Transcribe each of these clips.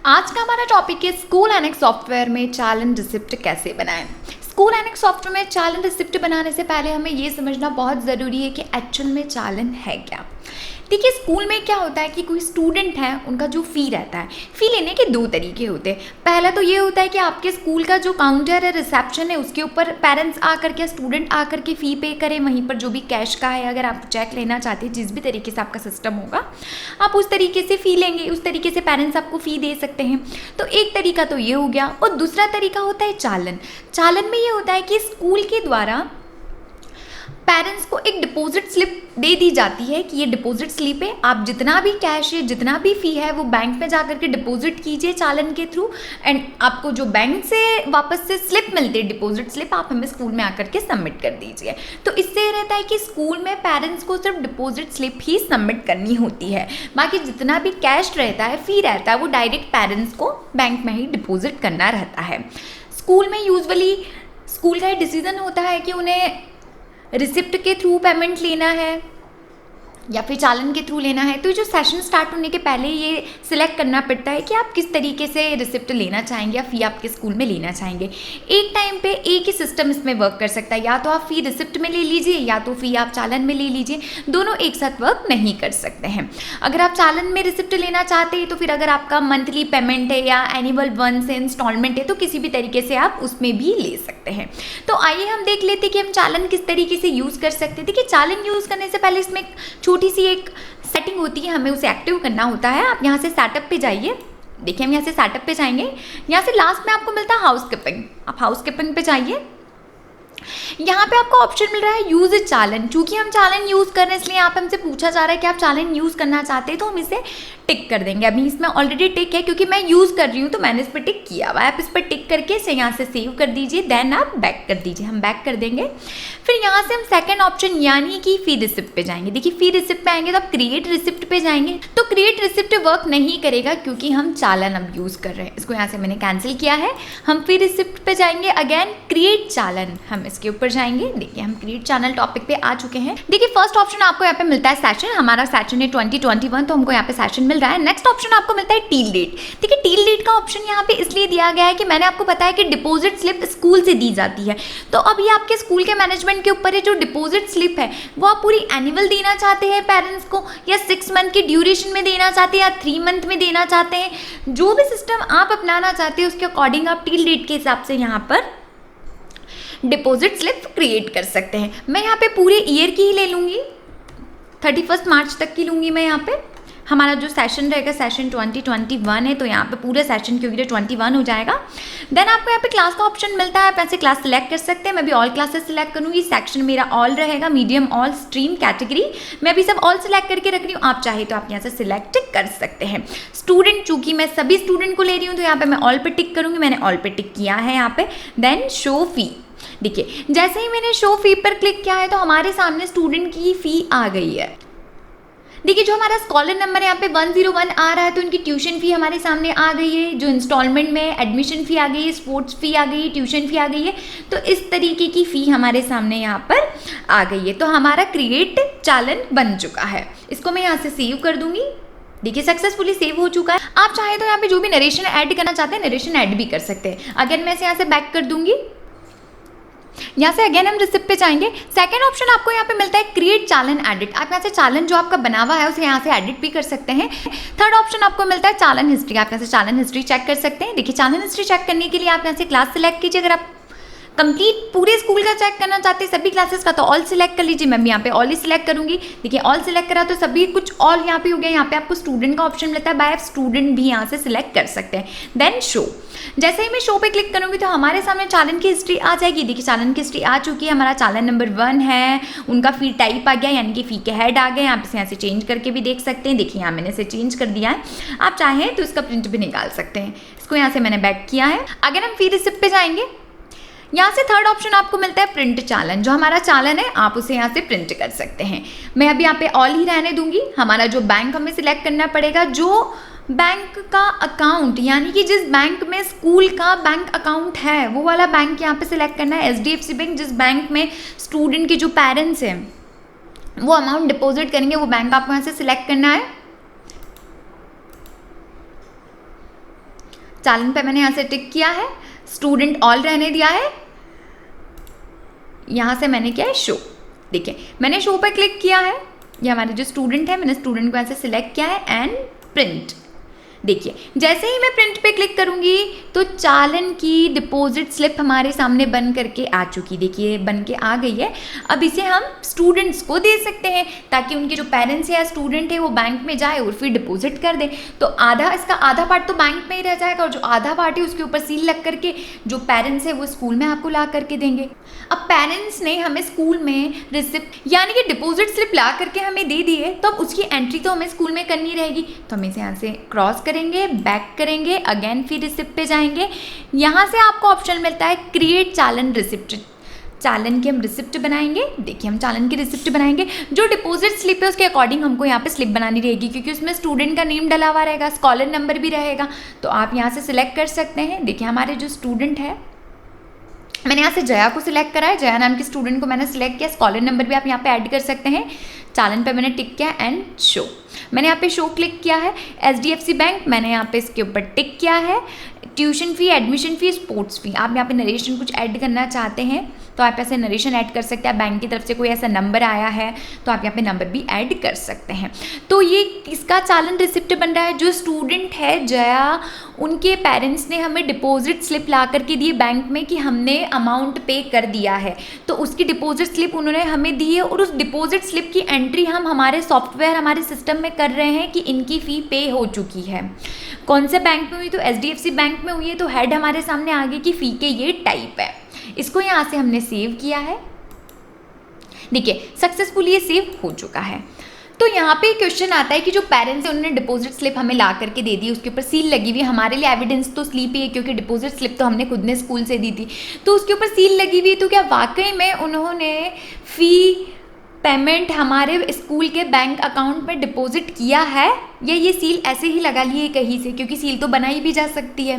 आज का हमारा टॉपिक है स्कूल एनेक्स सॉफ्टवेयर में चालन रिसिप्ट कैसे बनाएं। स्कूल एनेक्स सॉफ्टवेयर में चालन रिसिप्ट बनाने से पहले हमें ये समझना बहुत ज़रूरी है कि एक्चुअल में चालन है क्या। देखिए, स्कूल में क्या होता है कि कोई स्टूडेंट है, उनका जो फ़ी रहता है, फ़ी लेने के दो तरीके होते हैं। पहला तो ये होता है कि आपके स्कूल का जो काउंटर है, रिसेप्शन है, उसके ऊपर पेरेंट्स आकर के, स्टूडेंट आकर के फ़ी पे करें। वहीं पर जो भी कैश का है, अगर आप चेक लेना चाहते हैं, जिस भी तरीके से आपका सिस्टम होगा, आप उस तरीके से फ़ी लेंगे, उस तरीके से पेरेंट्स आपको फ़ी दे सकते हैं। तो एक तरीका तो ये हो गया। और दूसरा तरीका होता है चालन। चालन में ये होता है कि स्कूल के द्वारा पेरेंट्स को एक डिपॉजिट स्लिप दे दी जाती है कि ये डिपॉजिट स्लिप है, आप जितना भी कैश है, जितना भी फ़ी है, वो बैंक में जा करके डिपॉजिट कीजिए चालन के थ्रू, एंड आपको जो बैंक से वापस से स्लिप मिलती है, डिपॉजिट स्लिप, आप हमें स्कूल में आकर के सबमिट कर दीजिए। तो इससे ये रहता है कि स्कूल में पेरेंट्स को सिर्फ डिपॉजिट स्लिप ही सबमिट करनी होती है, बाकी जितना भी कैश रहता है, फ़ी रहता है, वो डायरेक्ट पेरेंट्स को बैंक में ही डिपॉजिट करना रहता है। स्कूल में यूजुअली स्कूल का ये डिसीजन होता है कि उन्हें रिसिप्ट के थ्रू पेमेंट लेना है या फिर चालन के थ्रू लेना है। तो जो सेशन स्टार्ट होने के पहले ये सिलेक्ट करना पड़ता है कि आप किस तरीके से रिसिप्ट लेना चाहेंगे या फ़ी आपके स्कूल में लेना चाहेंगे। एक टाइम पे एक ही सिस्टम इसमें वर्क कर सकता है, या तो आप फ़ी रिसिप्ट में ले लीजिए या तो फ़ी आप चालन में ले लीजिए, दोनों एक साथ वर्क नहीं कर सकते हैं। अगर आप चालन में रिसिप्ट लेना चाहते हैं तो फिर अगर आपका मंथली पेमेंट है या एनुअल वन से इंस्टॉलमेंट है, तो किसी भी तरीके से आप उसमें भी ले सकते हैं। तो आइए हम देख लेते हैं कि हम चालन किस तरीके से यूज़ कर सकते हैं। देखिए, चालन यूज़ करने से पहले इसमें छोटी सी एक सेटिंग होती है, हमें उसे एक्टिव करना होता है। आप यहाँ से सेटअप पे जाइए। देखिए, हम यहाँ से सेटअप पे जाएंगे, यहाँ से लास्ट में आपको मिलता है हाउसकीपिंग। आप हाउसकीपिंग पे जाइए। यहाँ पे आपको ऑप्शन मिल रहा है यूज चालन। चूंकि हम चालन यूज़ कर रहे हैं, इसलिए यहाँ पे हमसे पूछा जा रहा है कि आप चालन यूज़ करना चाहते हैं, तो हम इसे टिक कर देंगे। अभी इसमें ऑलरेडी टिक है क्योंकि मैं यूज़ कर रही हूँ, तो मैंने इस पर टिक किया हुआ है। आप इस पर टिक करके इसे यहाँ से सेव कर दीजिए, देन आप बैक कर दीजिए। हम बैक कर देंगे। फिर यहाँ से हम सेकेंड ऑप्शन यानी कि फ़ी रिसिप्ट पे जाएंगे। देखिए, फ़ी रिसिप्ट पे आएंगे तो आप क्रिएट रिसिप्ट पे जाएंगे, तो क्रिएट रिसिप्ट वर्क नहीं करेगा क्योंकि हम चालन अब यूज़ कर रहे हैं। इसको यहाँ से मैंने कैंसिल किया है। हम फ़ी रिसिप्ट पे जाएंगे, अगेन क्रिएट चालन, हम इसके ऊपर जाएंगे। देखिए, हम क्रिएट चैनल टॉपिक पे आ चुके हैं। देखिए, फर्स्ट ऑप्शन आपको यहाँ पे मिलता है सेशन। हमारा सेशन है 2021, तो हमको यहाँ पे सेशन मिल रहा है। नेक्स्ट ऑप्शन आपको मिलता है टील डेट। देखिए, टील डेट का ऑप्शन यहाँ पे इसलिए दिया गया है कि मैंने आपको बताया कि डिपॉजिट स्लिप स्कूल से दी जाती है, तो अब ये आपके स्कूल के मैनेजमेंट के ऊपर है। जो डिपॉजिट स्लिप है वो आप पूरी एनुअल देना चाहते हैं पेरेंट्स को, या 6 मंथ की ड्यूरेशन में देना चाहते हैं, या 3 मंथ में देना चाहते हैं, जो भी सिस्टम आप अपनाना चाहते हैं उसके अकॉर्डिंग आप टील डेट के हिसाब से यहाँ पर डिपॉजिट स्लिप क्रिएट कर सकते हैं। मैं यहाँ पे पूरे ईयर की ही ले लूँगी, 31 मार्च तक की लूँगी मैं। यहाँ पे हमारा जो सेशन रहेगा, सेशन 2021 है, तो यहाँ पे पूरे सेशन की वजह 21 हो जाएगा। देन आपको यहाँ पे क्लास का ऑप्शन मिलता है, आप ऐसे क्लास सिलेक्ट कर सकते हैं। मैं भी ऑल क्लासेस सिलेक्ट करूँगी। सेक्शन मेरा ऑल रहेगा, मीडियम, ऑल, स्ट्रीम, कैटेगरी, मैं भी सब ऑल सिलेक्ट करके रख रही हूँ। आप चाहे तो आप यहाँ से सिलेक्ट कर सकते हैं। स्टूडेंट, चूँकि मैं सभी स्टूडेंट को ले रही हूँ, तो यहाँ पर मैं ऑल पे टिक करूँगी। मैंने ऑल पे टिक किया है यहाँ पे। देन शो फी। देखिए, जैसे ही मैंने शो फी पर क्लिक किया है तो हमारे सामने स्टूडेंट की फ़ी आ गई है। देखिए, जो हमारा स्कॉलर नंबर यहाँ पे 101 आ रहा है, तो उनकी ट्यूशन फ़ी हमारे सामने आ गई है। जो इंस्टॉलमेंट में एडमिशन फ़ी आ गई है, स्पोर्ट्स फ़ी आ गई है, ट्यूशन फ़ी आ गई है, तो इस तरीके की फ़ी हमारे सामने यहाँ पर आ गई है। तो हमारा क्रिएट चालन बन चुका है। इसको मैं यहाँ से सेव कर दूँगी। देखिए, सक्सेसफुली सेव हो चुका है। आप चाहे तो यहाँ पे जो भी नरेशन ऐड करना चाहते हैं, नरेशन ऐड भी कर सकते हैं। अगेन मैं इसे यहाँ से बैक कर दूँगी। यहाँ से अगेन हम रिसिप्ट पे जाएंगे। सेकंड ऑप्शन आपको यहाँ पे मिलता है क्रिएट चालन एडिट। आप यहाँ से चालन जो आपका बना हुआ है उसे यहाँ से एडिट भी कर सकते हैं। थर्ड ऑप्शन आपको मिलता है चालन हिस्ट्री। आप यहाँ से चालन हिस्ट्री चेक कर सकते हैं। देखिए, चालन हिस्ट्री चेक करने के लिए आप यहाँ से क्लास सिलेक्ट कीजिए। अगर आप कंप्लीट पूरे स्कूल का चेक करना चाहते हैं, सभी क्लासेस का, तो ऑल सिलेक्ट कर लीजिए। मैं भी यहाँ पे ऑल ही सिलेक्ट करूंगी। देखिए, ऑल सिलेक्ट करा तो सभी कुछ ऑल यहाँ पे हो गया। यहाँ पे आपको स्टूडेंट का ऑप्शन मिलता है, बाय स्टूडेंट भी यहाँ से सिलेक्ट कर सकते हैं। Then show. जैसे ही मैं शो पे क्लिक करूंगी तो हमारे सामने चालन की हिस्ट्री आ जाएगी। देखिए, चालन की हिस्ट्री आ चुकी है। हमारा चालन नंबर 1 है, उनका फ़ी टाइप आ गया, यानी कि फ़ी के हेड आ गए। आप इसे यहाँ से चेंज करके भी देख सकते हैं। देखिए, यहाँ मैंने इसे चेंज कर दिया है। आप चाहें तो इसका प्रिंट भी निकाल सकते हैं। इसको यहाँ से मैंने बैक किया है। अगर हम फ़ी रिसिप्ट पे जाएंगे, यहाँ से थर्ड ऑप्शन आपको मिलता है प्रिंट चालन। जो हमारा चालन है आप उसे यहाँ से प्रिंट कर सकते हैं। मैं अभी यहाँ पे ऑल ही रहने दूंगी। हमारा जो बैंक हमें सिलेक्ट करना पड़ेगा, जो बैंक का अकाउंट, यानी कि जिस बैंक में स्कूल का बैंक अकाउंट है, वो वाला बैंक यहाँ पे सिलेक्ट करना है। HDFC बैंक, जिस बैंक में स्टूडेंट के जो पेरेंट्स हैं वो अमाउंट डिपॉजिट करेंगे, वो बैंक आपको यहाँ से सिलेक्ट करना है। चालन पे मैंने यहाँ से टिक किया है, स्टूडेंट ऑल रहने दिया है, यहाँ से मैंने किया है शो। देखिए मैंने शो पर क्लिक किया है, ये हमारे जो स्टूडेंट है, मैंने स्टूडेंट को ऐसे सिलेक्ट किया है एंड प्रिंट। देखिए जैसे ही मैं प्रिंट पे क्लिक करूंगी तो चालन की डिपॉजिट स्लिप हमारे सामने बन करके आ चुकी, देखिए बन के आ गई है। अब इसे हम स्टूडेंट्स को दे सकते हैं ताकि उनके जो पेरेंट्स है या स्टूडेंट है वो बैंक में जाए और फिर डिपॉजिट कर दे। तो इसका आधा पार्ट तो बैंक में ही रह जाएगा और जो आधा पार्ट है उसके ऊपर सील लग करके जो पेरेंट्स है वो स्कूल में आपको ला करके देंगे। अब पेरेंट्स ने हमें स्कूल में रिसिप्ट यानी कि डिपॉजिट स्लिप ला करके हमें दे दी है, तो अब उसकी एंट्री तो हमें स्कूल में करनी रहेगी। तो हम इसे यहाँ से क्रॉस करेंगे, बैक करेंगे, अगेन फिर रिसिप्ट पे जाएंगे। यहाँ से आपको ऑप्शन मिलता है क्रिएट चालन रिसिप्ट। चालन की हम रिसिप्ट बनाएंगे। देखिए हम चालन की रिसिप्ट बनाएंगे, जो डिपॉजिट स्लिप है उसके अकॉर्डिंग हमको यहाँ पे स्लिप बनानी रहेगी क्योंकि उसमें स्टूडेंट का नेम डला हुआ रहेगा, स्कॉलर नंबर भी रहेगा। तो आप यहाँ से सिलेक्ट कर सकते हैं। देखिए हमारे जो स्टूडेंट है, मैंने यहाँ से जया को सिलेक्ट करा है, जया नाम के स्टूडेंट को मैंने सिलेक्ट किया, स्कॉलर नंबर भी आप यहाँ पे ऐड कर सकते हैं। चालन पे मैंने टिक किया एंड शो, मैंने यहाँ पे शो क्लिक किया है। HDFC बैंक मैंने यहाँ पे इसके ऊपर टिक किया है। Tuition fee, admission fee, sports fee, आप यहाँ पे नरेशन कुछ ऐड करना चाहते हैं तो आप ऐसे नरेशन ऐड कर सकते हैं। बैंक की तरफ से कोई ऐसा नंबर आया है तो आप यहाँ पे नंबर भी ऐड कर सकते हैं। तो ये इसका चालन रिसिप्ट बन रहा है। जो स्टूडेंट है जया, उनके पेरेंट्स ने हमें डिपॉजिट स्लिप ला करके दी बैंक में कि हमने अमाउंट पे कर दिया है, तो उसकी डिपॉजिट स्लिप उन्होंने हमें दी है और उस डिपॉजिट स्लिप की एंट्री हम हमारे सॉफ्टवेयर, हमारे सिस्टम में कर रहे हैं कि इनकी फ़ी पे हो चुकी है। कौन से बैंक में हुई? तो HDFC बैंक में हुई है। तो हेड हमारे सामने आगे की फ़ी के ये टाइप है। इसको यहाँ से हमने सेव किया है। देखिए सक्सेसफुली ये सेव हो चुका है। तो यहाँ पे क्वेश्चन आता है कि जो पेरेंट्स हैं उन्होंने डिपॉजिट स्लिप हमें ला करके दे दी, उसके ऊपर सील लगी हुई है। हमारे लिए एविडेंस तो स्लिप ही है क्योंकि डिपॉजिट स्लिप तो हमने खुद ने स्कूल से दी थी, तो उसके ऊपर सील लगी हुई है। तो क्या वाकई में उन्होंने फ़ी पेमेंट हमारे स्कूल के बैंक अकाउंट में डिपॉजिट किया है या ये सील ऐसे ही लगा लिए कहीं से, क्योंकि सील तो बनाई भी जा सकती है।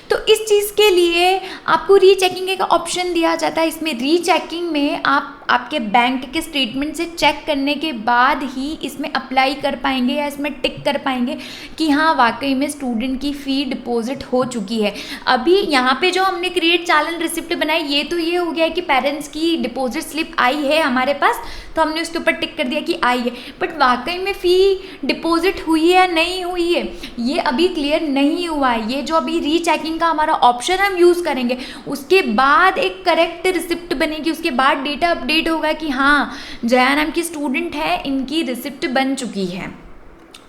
तो इस चीज़ के लिए आपको रीचेकिंग का ऑप्शन दिया जाता है। इसमें रीचेकिंग में आप आपके बैंक के स्टेटमेंट से चेक करने के बाद ही इसमें अप्लाई कर पाएंगे या इसमें टिक कर पाएंगे कि हाँ वाकई में स्टूडेंट की फ़ी डिपॉजिट हो चुकी है। अभी यहाँ पे जो हमने क्रिएट चालन रिसिप्ट बनाई, ये तो ये हो गया है कि पेरेंट्स की डिपॉजिट स्लिप आई है हमारे पास, तो हमने उसके ऊपर टिक कर दिया कि आई है। बट वाकई में फ़ी डिपॉजिट हुई है या नहीं हुई है, ये अभी क्लियर नहीं हुआ है। ये जो अभी रीचेकिंग का हमारा ऑप्शन हम यूज़ करेंगे, उसके बाद एक करेक्ट रिसिप्ट बनेगी, उसके बाद डेटा अपडेट होगा कि हाँ जया नाम की स्टूडेंट है, इनकी रिसिप्ट बन चुकी है।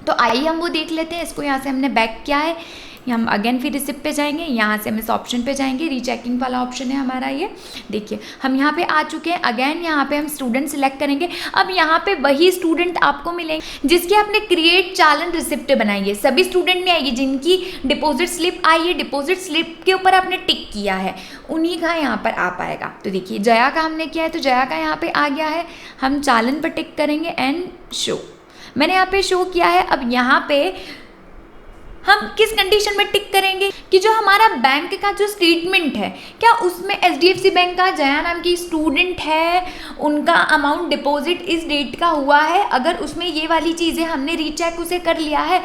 तो आइए हम वो देख लेते हैं। इसको यहाँ से हमने बैक किया है, हम अगेन फिर रिसिप्ट पे जाएंगे, यहाँ से हम इस ऑप्शन पे जाएंगे, रीचेकिंग वाला ऑप्शन है हमारा ये। देखिए हम यहाँ पे आ चुके हैं। अगेन यहाँ पे हम स्टूडेंट सिलेक्ट करेंगे। अब यहाँ पे वही स्टूडेंट आपको मिलेंगे जिसकी आपने क्रिएट चालन रिसिप्ट बनाई है। सभी स्टूडेंट नहीं आएगी, जिनकी डिपॉजिट स्लिप आई है, डिपॉजिट स्लिप के ऊपर आपने टिक किया है, उन्हीं का यहाँ पर आ पाएगा। तो देखिए जया का हमने किया है तो जया का यहाँ पे आ गया है। हम चालन पर टिक करेंगे एंड शो, मैंने यहाँ पे शो किया है। अब यहाँ पे हम किस कंडीशन में टिक करेंगे कि जो हमारा बैंक का जो स्टेटमेंट है, क्या उसमें HDFC बैंक का जया नाम की स्टूडेंट है, उनका अमाउंट डिपॉजिट इस डेट का हुआ है। अगर उसमें ये वाली चीज़ें हमने रीचेक उसे कर लिया है,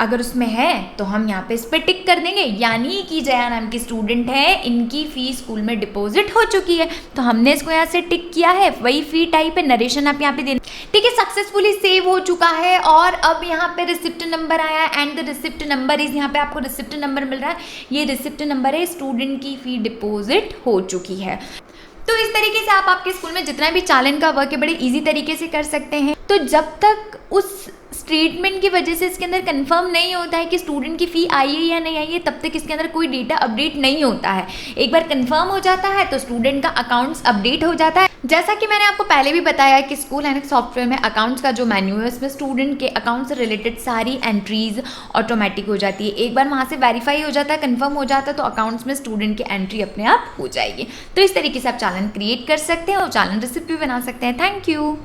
अगर उसमें है तो हम यहाँ पे इस पर टिक कर देंगे, यानी कि जया नाम की स्टूडेंट है, इनकी फ़ी स्कूल में डिपॉजिट हो चुकी है। तो हमने इसको यहाँ से टिक किया है, वही फ़ी टाइप है, नरेशन आप यहाँ पे देना। ठीक है, सक्सेसफुली सेव हो चुका है। और अब यहाँ पे रिसिप्ट नंबर आया है and the receipt number is, यहाँ पे आपको रिसिप्ट नंबर मिल रहा है। ये रिसिप्ट नंबर है, स्टूडेंट की फ़ी डिपॉजिट हो चुकी है। तो इस तरीके से आप आपके स्कूल में जितना भी चालन का वर्क है बड़े इजी तरीके से कर सकते हैं। तो जब तक उस स्टेटमेंट की वजह से इसके अंदर कंफर्म नहीं होता है कि स्टूडेंट की फ़ी आई है या नहीं आई है, तब तक इसके अंदर कोई डेटा अपडेट नहीं होता है। एक बार कंफर्म हो जाता है तो स्टूडेंट का अकाउंट्स अपडेट हो जाता है। जैसा कि मैंने आपको पहले भी बताया कि स्कूल एनएक्स सॉफ्टवेयर में अकाउंट्स का जो मेन्यू है उसमें स्टूडेंट के अकाउंट से रिलेटेड सारी एंट्रीज ऑटोमेटिक हो जाती है। एक बार वहाँ से वेरीफाई हो जाता है, कंफर्म हो जाता है, तो अकाउंट्स में स्टूडेंट की एंट्री अपने आप हो जाएगी। तो इस तरीके से आप चालन क्रिएट कर सकते हैं और चालन रिसिप्ट भी बना सकते हैं। Thank you.